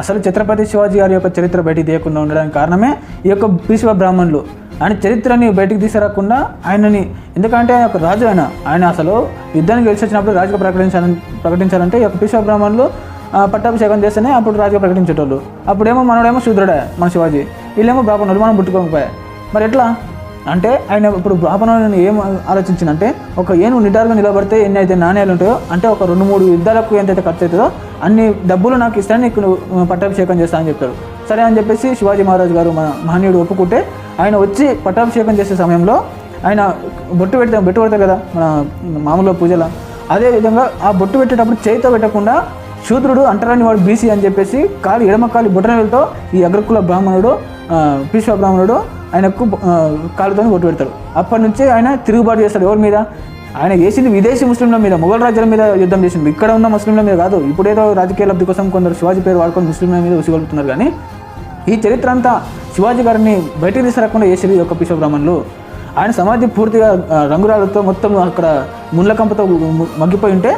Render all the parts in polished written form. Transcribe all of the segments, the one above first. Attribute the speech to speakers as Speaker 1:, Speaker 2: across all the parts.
Speaker 1: అసలు ఛత్రపతి శివాజీ గారి యొక్క చరిత్ర బయటికి తీయకుండా ఉండడానికి కారణమే ఈ యొక్క పీష్వ బ్రాహ్మణులు. ఆయన చరిత్రని బయటికి తీసుకురాకుండా ఆయనని, ఎందుకంటే ఆయన ఒక రాజు, ఆయన అసలు యుద్ధానికి గెలిచి వచ్చినప్పుడు రాజుగా ప్రకటించాలంటే ఈ యొక్క పీష్వ బ్రాహ్మణులు పట్టాభిషేకం చేస్తేనే అప్పుడు రాజుగా ప్రకటించేటోళ్ళు. అప్పుడేమో మనోడేమో శూద్రుడే మన శివాజీ, వీళ్ళేమో బ్రాహ్మణులు, మనం పుట్టుకోకపోయా. మరి ఎట్లా అంటే ఆయన ఇప్పుడు బ్రాహ్మణులను ఏం ఆలోచించిందంటే, ఒక ఏనుగు నిటారుగా నిలబడితే ఎన్ని అయితే నాణ్యాలు ఉంటాయో, అంటే ఒక 2-3 యుద్ధాలకు ఎంతైతే ఖర్చు అవుతుందో అన్ని డబ్బులు నాకు ఇస్తాను, నీకు పట్టాభిషేకం చేస్తానని చెప్తాడు. సరే అని చెప్పేసి శివాజీ మహారాజు గారు మన మహనీయుడు ఒప్పుకుంటే ఆయన వచ్చి పట్టాభిషేకం చేసే సమయంలో ఆయన బొట్టు పెడతారు కదా మన మామూలుగా పూజలో, అదేవిధంగా ఆ బొట్టు పెట్టేటప్పుడు చేతితో పెట్టకుండా శూద్రుడు అంటరాని వాడు బీసీ అని చెప్పేసి ఎడమ కాలి బొట్టనవేలుతో ఈ అగ్రకుల బ్రాహ్మణుడు పీష్వ బ్రాహ్మణుడు ఆయనకు కాలుతో బొట్టు పెడతాడు. అప్పటి నుంచే ఆయన తిరుగుబాటు చేస్తాడు. ఎవరి మీద? ఆయన చేసింది విదేశీ ముస్లింల మీద, మొఘల్ రాజ్యాల మీద యుద్ధం చేసింది, ఇక్కడ ఉన్న ముస్లింల మీద కాదు. ఇప్పుడేదో రాజకీయ లబ్ధి కోసం కొందరు శివాజీ పేరు వాడుకొని ముస్లింల మీద ఉసిగొలుపుతున్నారు. కానీ ఈ చరిత్ర అంతా శివాజీ గారిని బయటికి తీసుకురాకుండా చేసేది ఒక పీష్వ బ్రాహ్మణులు. ఆయన సమాధి పూర్తిగా రంగురాలతో మొత్తం అక్కడ ముళ్ళకంపతో మగ్గిపోయి ఉంటే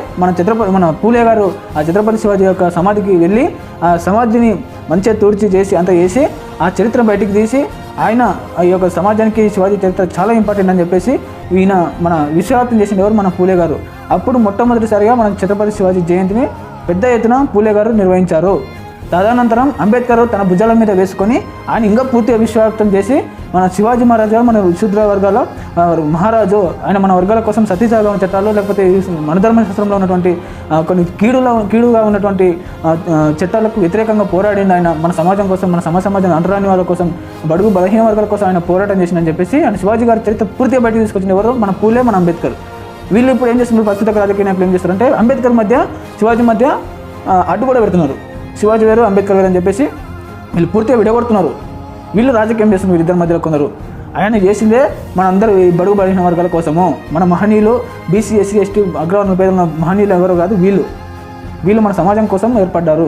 Speaker 1: మన పూలే గారు ఆ ఛత్రపతి శివాజీ యొక్క సమాధికి వెళ్ళి ఆ సమాధిని మంచిగా తుడిచి చేసి అంతా చేసి ఆ చరిత్ర బయటికి తీసి ఆయన ఈ యొక్క సమాజానికి శివాజీ చరిత్ర చాలా ఇంపార్టెంట్ అని చెప్పేసి ఈయన మన విశ్వవ్యాప్తం చేసిన ఎవరు? మన పూలే గారు. అప్పుడు మొట్టమొదటిసారిగా మన ఛత్రపతి శివాజీ జయంతిని పెద్ద ఎత్తున పూలే గారు నిర్వహించారు. తదనంతరం అంబేద్కర్ తన భుజాల మీద వేసుకొని ఆయన ఇంకా పూర్తిగా విశ్వవ్యాప్తం చేసి మన శివాజీ మహారాజు గారు మన శూద్ర వర్గాల మహారాజు, ఆయన మన వర్గాల కోసం సతీసాగమన చట్టాలు లేకపోతే మన ధర్మశాస్త్రంలో ఉన్నటువంటి కొన్ని కీడుగా ఉన్నటువంటి చట్టాలకు వ్యతిరేకంగా పోరాడింది ఆయన. మన సమాజం కోసం, మన సమాజం అంటరాని వాళ్ళ కోసం, బడుగు బలహీన వర్గాల కోసం ఆయన పోరాటం చేసిందని చెప్పేసి ఆయన శివాజీ గారి చరిత్ర పూర్తిగా బయటకు తీసుకొచ్చిన ఎవరు? మన పూలే, మన అంబేద్కర్. వీళ్ళు ఇప్పుడు ఏం చేస్తున్నారు? ప్రస్తుత రాజకీయ నాయకులు ఏం చేస్తారంటే అంబేద్కర్ మధ్య శివాజీ మధ్య అడ్డు కూడా పెడుతున్నారు. శివాజీ వేరు, అంబేద్కర్ వేరు అని చెప్పేసి వీళ్ళు పూర్తిగా విడగొడుతున్నారు. వీళ్ళు రాజకీయం చేస్తున్నారు వీళ్ళిద్దరి మధ్యలో. కొందరు ఆయన చేసిందే మనందరూ ఈ బడుగు బలహీన వర్గాల కోసము. మన మహనీయులు బీసీ, ఎస్సీ, ఎస్టీ, అగ్రవర్ణ పేదల మహనీయులు ఎవరు కాదు, వీళ్ళు మన సమాజం కోసం ఏర్పడ్డారు.